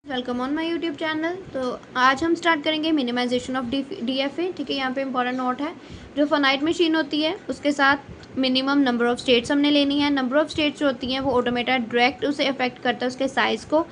Welcome on my YouTube channel. तो आज हम स्टार्ट करेंगे मिनिमाइजेशन ऑफ डीएफए। ठीक है, यहाँ पे इंपॉर्टेंट नोट है, जो फाइनाइट मशीन होती है उसके साथ मिनिमम नंबर ऑफ स्टेट्स हमने लेनी है। नंबर ऑफ स्टेट्स जो होती हैं वो ऑटोमेटा डायरेक्ट उसे अफेक्ट करता है, उसके साइज़ को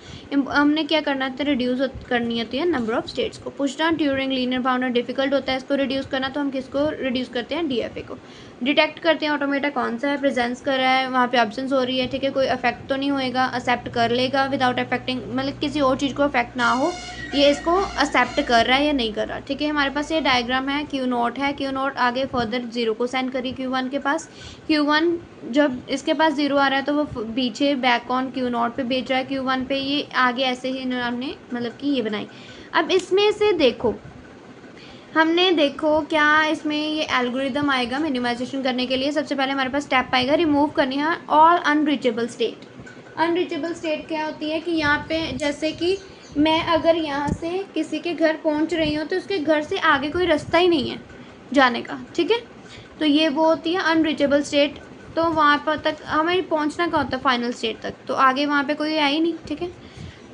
हमने क्या करना है, रिड्यूस करनी होती है नंबर ऑफ स्टेट्स को। Push down Turing linear bounded difficult होता है इसको रिड्यूस करना, तो हम किसको रिड्यूस करते हैं, डीएफए को। डिटेक्ट करते हैं ऑटोमेटा कौन सा है, प्रेजेंस कर रहा है, वहाँ पे एब्सेंस हो रही है। ठीक है, कोई अफेक्ट तो नहीं होएगा, एक्सेप्ट कर लेगा विदाउट अफेक्टिंग, मतलब किसी और चीज़ को अफेक्ट ना हो, ये इसको एक्सेप्ट कर रहा है या नहीं कर रहा। ठीक है, हमारे पास ये डायग्राम है, क्यू नोट है, क्यू नोट आगे फर्दर 0 को सेंड करिए क्यू वन के पास। क्यू वन जब इसके पास 0 आ रहा है तो वो पीछे बैक ऑन क्यू नोट पे भेज रहा है, क्यू वन पे ये आगे ऐसे ही हमने मतलब कि ये बनाई। अब इसमें से देखो, हमने देखो क्या इसमें ये एल्गोरिदम आएगा मिनिमाइजेशन करने के लिए। सबसे पहले हमारे पास स्टेप आएगा, रिमूव करनी है all unreachable state. Unreachable state क्या होती है कि यहाँ पे जैसे कि मैं अगर यहाँ से किसी के घर पहुँच रही हूँ तो उसके घर से आगे कोई रास्ता ही नहीं है जाने का। ठीक है, तो ये वो होती है अनरीचेबल स्टेट। तो वहाँ पर तक हमें पहुँचना का होता है फाइनल स्टेट तक, तो आगे वहाँ पे कोई है ही नहीं। ठीक है,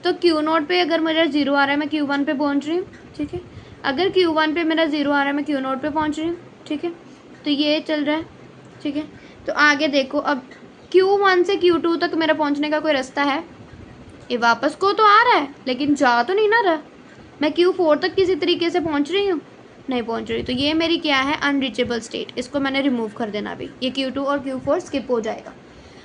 तो क्यू नोट पे अगर मेरा 0 आ रहा है मैं क्यू वन पे पहुँच रही हूँ। ठीक है, अगर क्यू वन पे मेरा 0 आ रहा है मैं क्यू नोट पे पहुँच रही हूँ। ठीक है, तो ये चल रहा है। ठीक है, तो आगे देखो, अब क्यू वन से क्यू टू तक मेरा पहुँचने का कोई रास्ता है, ये वापस को तो आ रहा है लेकिन जा तो नहीं ना रहा। मैं क्यू फोर तक किसी तरीके से पहुँच रही हूँ, नहीं पहुँच रही, तो ये मेरी क्या है, अनरीचेबल स्टेट। इसको मैंने रिमूव कर देना अभी, ये क्यू टू और क्यू फोर स्किप हो जाएगा।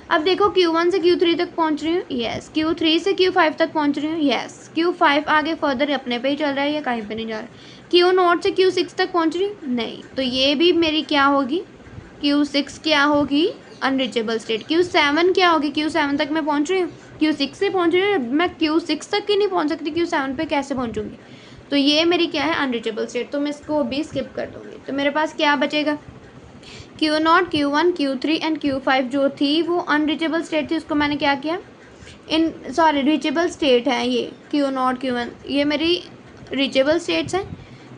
अब देखो क्यू वन से क्यू थ्री तक पहुँच रही हूँ, येस। क्यू थ्री से क्यू फाइव तक पहुँच रही हूँ, येस। क्यू फाइव आगे फर्दर अपने पे ही चल रहा है, या कहीं पे नहीं जा रहा। क्यू नोट से क्यू सिक्स तक पहुँच रही हूँ, नहीं, तो ये भी मेरी क्या होगी, क्यू सिक्स क्या होगी, अनरीचेबल स्टेट। क्यू सेवन क्या होगी, क्यू सेवन तक मैं पहुँच रही हूँ, क्यू सिक्स से पहुँच रही हूँ, मैं क्यू सिक्स तक ही नहीं पहुँच सकती, क्यू सेवन पे कैसे पहुँचूँगी, तो ये मेरी क्या है, अनरीचेबल स्टेट। तो मैं इसको भी स्किप कर दूँगी। तो मेरे पास क्या बचेगा, Q not, Q one, Q three and Q five जो थी वो अनरीचेबल स्टेट थी, उसको मैंने क्या किया, रीचेबल स्टेट है ये क्यू नॉट क्यू वन, ये मेरी रीचेबल स्टेट्स हैं।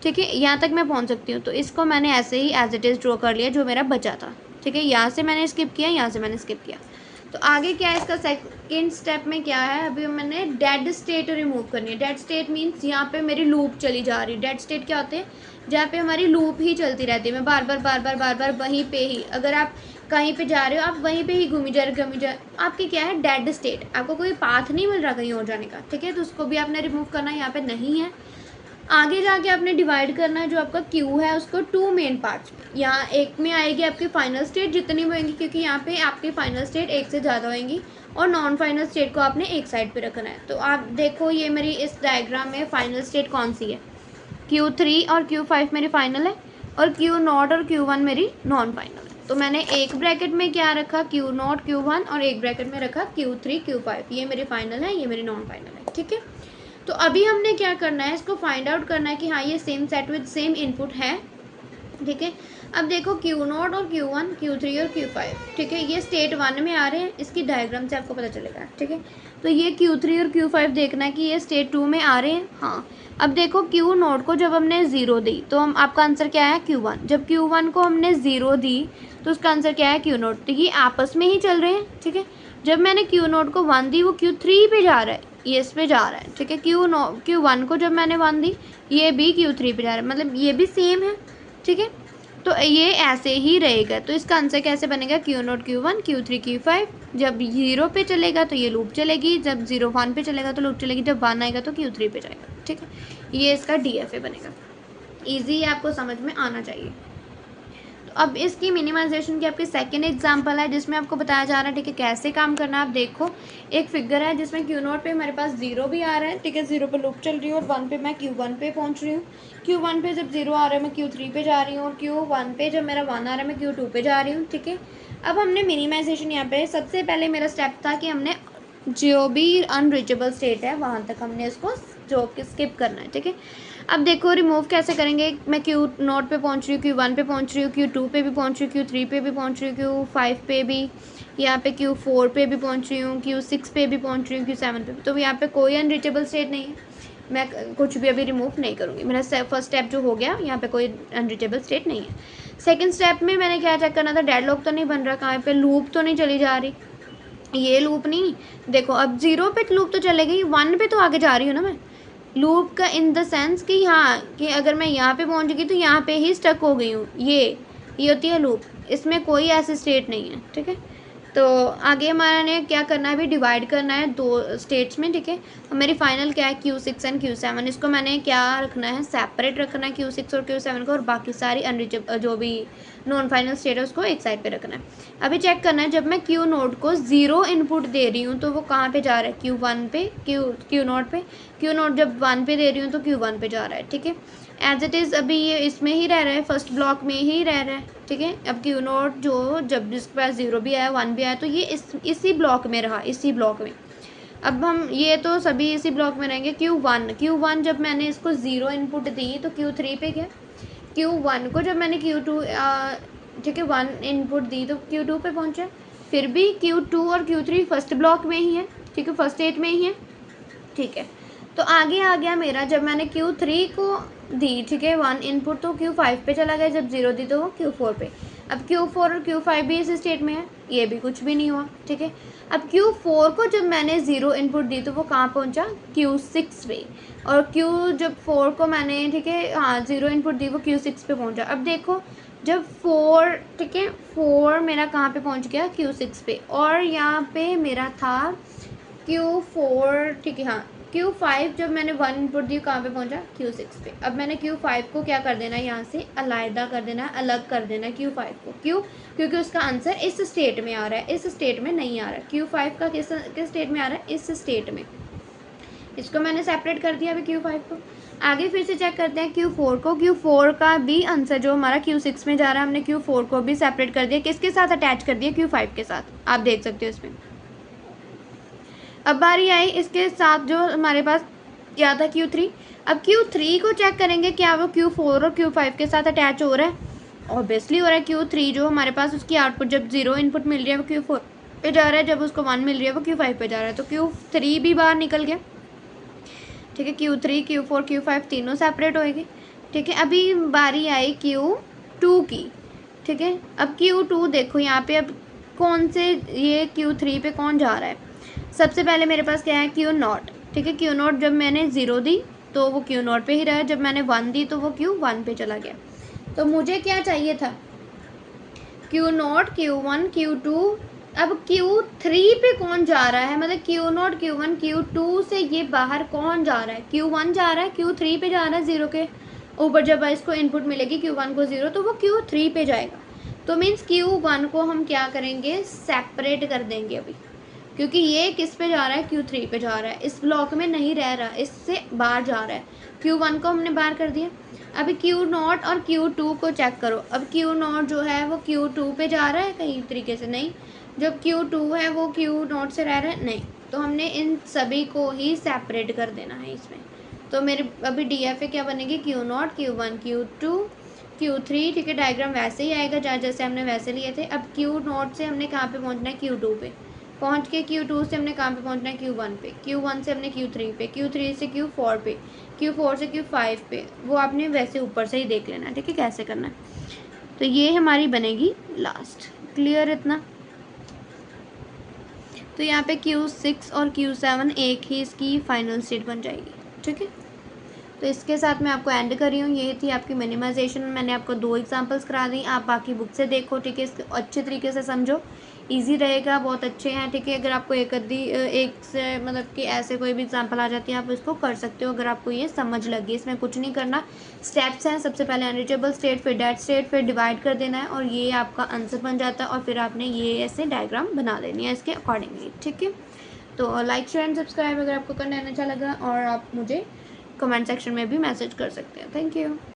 ठीक है, यहाँ तक मैं पहुँच सकती हूँ, तो इसको मैंने ऐसे ही एज इट इज़ ड्रॉ कर लिया जो मेरा बचा था। ठीक है, यहाँ से मैंने स्किप किया, यहाँ से मैंने स्किप किया। तो आगे क्या है, इसका सेकेंड स्टेप में क्या है, अभी मैंने डेड स्टेट रिमूव करनी है। डेड स्टेट मीन्स यहाँ पे मेरी लूप चली जा रही है। डेड स्टेट क्या होते हैं, जहाँ पे हमारी लूप ही चलती रहती है, मैं बार बार वहीं पे ही, अगर आप कहीं पे जा रहे हो आप वहीं पे ही घूमी जा रहे, आपकी क्या है, डेड स्टेट, आपको कोई पाथ नहीं मिल रहा कहीं और जाने का। ठीक है, तो उसको भी आपने रिमूव करना है, यहाँ पे नहीं है। आगे जाके आपने डिवाइड करना है जो आपका क्यू है उसको टू मेन पार्ट्स में। यहाँ एक में आएगी आपकी फाइनल स्टेट जितनी भी होंगी, क्योंकि यहाँ पे आपकी फाइनल स्टेट एक से ज़्यादा होंगी, और नॉन फाइनल स्टेट को आपने एक साइड पे रखना है। तो आप देखो ये मेरी इस डायग्राम में फाइनल स्टेट कौन सी है, क्यू थ्री और क्यू फाइव मेरी फाइनल है, और क्यू नॉट और क्यू वन मेरी नॉन फाइनल है। तो मैंने एक ब्रैकेट में क्या रखा, क्यू नॉट क्यू वन, और एक ब्रैकेट में रखा क्यू थ्री क्यू फाइव, ये मेरी फाइनल है, ये मेरी नॉन फाइनल है। ठीक है, तो अभी हमने क्या करना है, इसको फाइंड आउट करना है कि हाँ ये same set with same input है। ठीक है, अब देखो क्यू नॉट और क्यू वन, क्यू थ्री और क्यू फाइव, ठीक है, ये स्टेट वन में आ रहे हैं, इसकी डायग्राम से आपको पता चलेगा। ठीक है, तो ये क्यू थ्री और क्यू फाइव देखना है कि ये स्टेट टू में आ रहे हैं। हाँ, अब देखो क्यू नॉट को जब हमने 0 दी तो हम आपका आंसर क्या है, क्यू वन। जब क्यू वन को हमने 0 दी तो उसका आंसर क्या है, क्यू नॉट। तो ये आपस में ही चल रहे हैं। ठीक है, जब मैंने क्यू नॉट को 1 दी वो क्यू थ्री पे जा रहा है, ये इस पे जा रहा है। ठीक है, क्यू वन को जब मैंने 1 दी ये भी क्यू थ्री पे जा रहा है, मतलब ये भी सेम है। ठीक है, तो ये ऐसे ही रहेगा। तो इसका आंसर कैसे बनेगा, Q not Q one, Q three Q five. जब 0 पे चलेगा तो ये लूप चलेगी, जब 0 1 पे चलेगा तो लूप चलेगी, जब 1 आएगा तो क्यू थ्री पे जाएगा। ठीक है, ये इसका डीएफए बनेगा। ईजी है, आपको समझ में आना चाहिए। तो अब इसकी मिनिमाइजेशन की आपकी सेकेंड एग्जाम्पल है जिसमें आपको बताया जा रहा है, ठीक है, कैसे काम करना है। आप देखो एक फिगर है जिसमें क्यू नॉट पे हमारे पास 0 भी आ रहा है। ठीक है, 0 पे लूप चल रही है, और 1 पे मैं क्यू वन पे पहुंच रही हूँ। क्यू वन पे जब 0 आ रहा है मैं क्यू थ्री पे जा रही हूँ, और क्यू वन पे जब मेरा 1 आ रहा है मैं क्यू टू पे जा रही हूँ। ठीक है, अब हमने मिनिमाइजेशन यहाँ पे सबसे पहले मेरा स्टेप था कि हमने जो भी अनरीचेबल स्टेट है वहाँ तक हमने इसको जो स्किप करना है। ठीक है, अब देखो रिमूव कैसे करेंगे, मैं क्यू नोट पे पहुंच रही हूँ, क्यू वन पे पहुंच रही हूँ, क्यू टू पे भी पहुंच रही हूँ, क्यू थ्री पे भी पहुंच रही हूँ, क्यू फाइव पे भी, यहाँ पे क्यू फोर पे भी पहुंच रही हूँ, क्यू सिक्स पे भी पहुंच रही हूँ, क्यू सेवन पे भी। तो यहाँ पे कोई अनरीचेबल स्टेट नहीं है, मैं कुछ भी अभी रिमूव नहीं करूँगी। मेरा फर्स्ट स्टेप जो हो गया, यहाँ पे कोई अनरीचेबल स्टेट नहीं है। सेकेंड स्टेप में मैंने क्या चेक करना था, डेडलॉक तो नहीं बन रहा, कहाँ पे लूप तो नहीं चली जा रही। ये लूप नहीं, देखो अब 0 पे लूप तो चलेगी, 1 पे तो आगे जा रही हूँ ना मैं। लूप का इन द सेंस कि हाँ कि अगर मैं यहाँ पे पहुँच गई तो यहाँ पे ही स्टक हो गई हूँ, ये होती है लूप। इसमें कोई ऐसी स्टेट नहीं है, ठीक है। तो आगे हमारा ने क्या करना है, अभी डिवाइड करना है 2 स्टेट्स में, ठीक है। और मेरी फाइनल क्या है, Q6 एंड Q7। इसको मैंने क्या रखना है, सेपरेट रखना है Q6 और Q7 को, और बाकी सारी अनरीचेबल जो भी नॉन फाइनल स्टेट है उसको एक साइड पे रखना है। अभी चेक करना है, जब मैं Q नोड को 0 इनपुट दे रही हूँ तो वो कहाँ पे जा रहा है, Q1 पे, Q नोड पे। Q नोड जब 1 पे दे रही हूँ तो Q1 पे जा रहा है, ठीक है। एज इट इज़ अभी ये इसमें ही रह रहा है, फर्स्ट ब्लॉक में ही रह रहा है, ठीक है। अब Q नोड जो जब जिसके पास 0 भी आया 1 भी आया तो ये इसी ब्लॉक में रहा, इसी ब्लॉक में। अब हम ये तो सभी इसी ब्लॉक में रहेंगे। Q1 जब मैंने इसको 0 इनपुट दी तो Q3 पे गया। Q1 को जब मैंने Q2 ठीक है 1 इनपुट दी तो Q2 पे पहुंचा। फिर भी Q2 और Q3 फर्स्ट ब्लॉक में ही है, ठीक है, फर्स्ट स्टेट में ही है, ठीक है। तो आगे आ गया मेरा, जब मैंने Q3 को दी, ठीक है 1 इनपुट, तो Q5 पे चला गया, जब 0 दी तो वो Q4 पे। अब Q4 और Q5 भी इस स्टेट में है, ये भी कुछ भी नहीं हुआ, ठीक है। अब Q4 को जब मैंने 0 इनपुट दी तो वो कहाँ पहुँचा, Q6 पे। और जब 4 को मैंने, ठीक है हाँ 0 इनपुट दी वो Q6 पे पहुँचा। अब देखो जब 4, ठीक है 4 मेरा कहाँ पे पहुँच गया, Q6 पे, और यहाँ पे मेरा था Q4, ठीक है हाँ Q5 जब मैंने 1 इनपुट दी कहाँ पे पहुँचा, Q6 पे। अब मैंने Q5 को क्या कर देना है, यहाँ से अलग कर देना है, अलग कर देना है Q5 को। क्यों, क्योंकि उसका आंसर इस स्टेट में आ रहा है, इस स्टेट में नहीं आ रहा है। Q5 का किस स्टेट में आ रहा है, इस स्टेट में। इसको मैंने सेपरेट कर दिया अभी Q5 को। आगे फिर से चेक करते हैं Q4 को। Q4 का भी आंसर जो हमारा Q6 में जा रहा है, हमने Q4 को भी सेपरेट कर दिया, किसके साथ अटैच कर दिया, Q5 के साथ। आप देख सकते हो इसमें। अब बारी आई इसके साथ जो हमारे पास क्या था, Q3। अब Q3 को चेक करेंगे क्या वो Q4 और Q5 के साथ अटैच हो रहा है, ऑब्वियसली हो रहा है। Q3 जो हमारे पास उसकी आउटपुट जब 0 इनपुट मिल रही है वो Q4 पे जा रहा है, जब उसको 1 मिल रही है वो Q5 पे जा रहा है, तो Q3 भी बाहर निकल गया, ठीक है। Q3 Q4 Q5 तीनों सेपरेट होएंगे, ठीक है। अभी बारी आई Q2 की, ठीक है। अब Q2 देखो यहाँ पे, अब कौन से ये Q3 पे कौन जा रहा है, सबसे पहले मेरे पास क्या है, Q0, ठीक है। Q0 जब मैंने 0 दी तो वो Q0 पे ही रहा, जब मैंने 1 दी तो वो Q1 पे चला गया। तो मुझे क्या चाहिए था, Q0 Q1 Q2। अब Q3 पे कौन जा रहा है, मतलब Q0 Q1 Q2 से ये बाहर कौन जा रहा है, Q1 जा रहा है, Q3 पे जा रहा है 0 के ऊपर। जब इसको इनपुट मिलेगी Q1 को 0 तो वो Q3 पे जाएगा। तो मीन्स Q1 को हम क्या करेंगे, सेपरेट कर देंगे अभी, क्योंकि ये किस पे जा रहा है, Q3 पे जा रहा है, इस ब्लॉक में नहीं रह रहा, इससे बाहर जा रहा है। Q1 को हमने बाहर कर दिया। अभी Q0 और Q2 को चेक करो। अब Q0 जो है वो Q2 पे जा रहा है कहीं तरीके से, नहीं। जब Q2 है वो Q0 से रह रहा है, नहीं। तो हमने इन सभी को ही सेपरेट कर देना है इसमें। तो मेरे अभी DFA क्या बनेगी, Q0 Q1 Q2 Q3, ठीक है। डायग्राम वैसे ही आएगा जैसे हमने वैसे लिए थे। अब Q0 से हमने कहाँ पे पहुँचना है, Q2 पे पहुँच के Q2 से हमने कहाँ पे पहुँचना है, Q1 पे। Q1 से हमने Q3 पे, Q3 से Q4 पे, Q4 से Q5 पे। वो आपने वैसे ऊपर से ही देख लेना, ठीक है कैसे करना है। तो ये हमारी बनेगी लास्ट। क्लियर इतना। तो यहाँ पे Q6 और Q7 एक ही इसकी फाइनल स्टेट बन जाएगी, ठीक है। तो इसके साथ मैं आपको एंड कर रही हूँ। ये थी आपकी मिनिमाइजेशन। मैंने आपको 2 एग्जांपल्स करा दी, आप बाकी बुक से देखो, ठीक है। इसको अच्छे तरीके से समझो, इजी रहेगा, बहुत अच्छे हैं, ठीक है। अगर आपको एक से मतलब कि ऐसे कोई भी एग्जांपल आ जाती है आप इसको कर सकते हो, अगर आपको ये समझ लगी। इसमें कुछ नहीं करना, स्टेप्स हैं, सबसे पहले अनरीचेबल स्टेट, फिर डेड स्टेट, फिर डिवाइड कर देना है और ये आपका आंसर बन जाता है। और फिर आपने ये ऐसे डायग्राम बना देनी है इसके अकॉर्डिंगली, ठीक है। तो लाइक शेयर एंड सब्सक्राइब अगर आपको कंटेंट अच्छा लगा, और आप मुझे कमेंट सेक्शन में भी मैसेज कर सकते हैं। Thank you.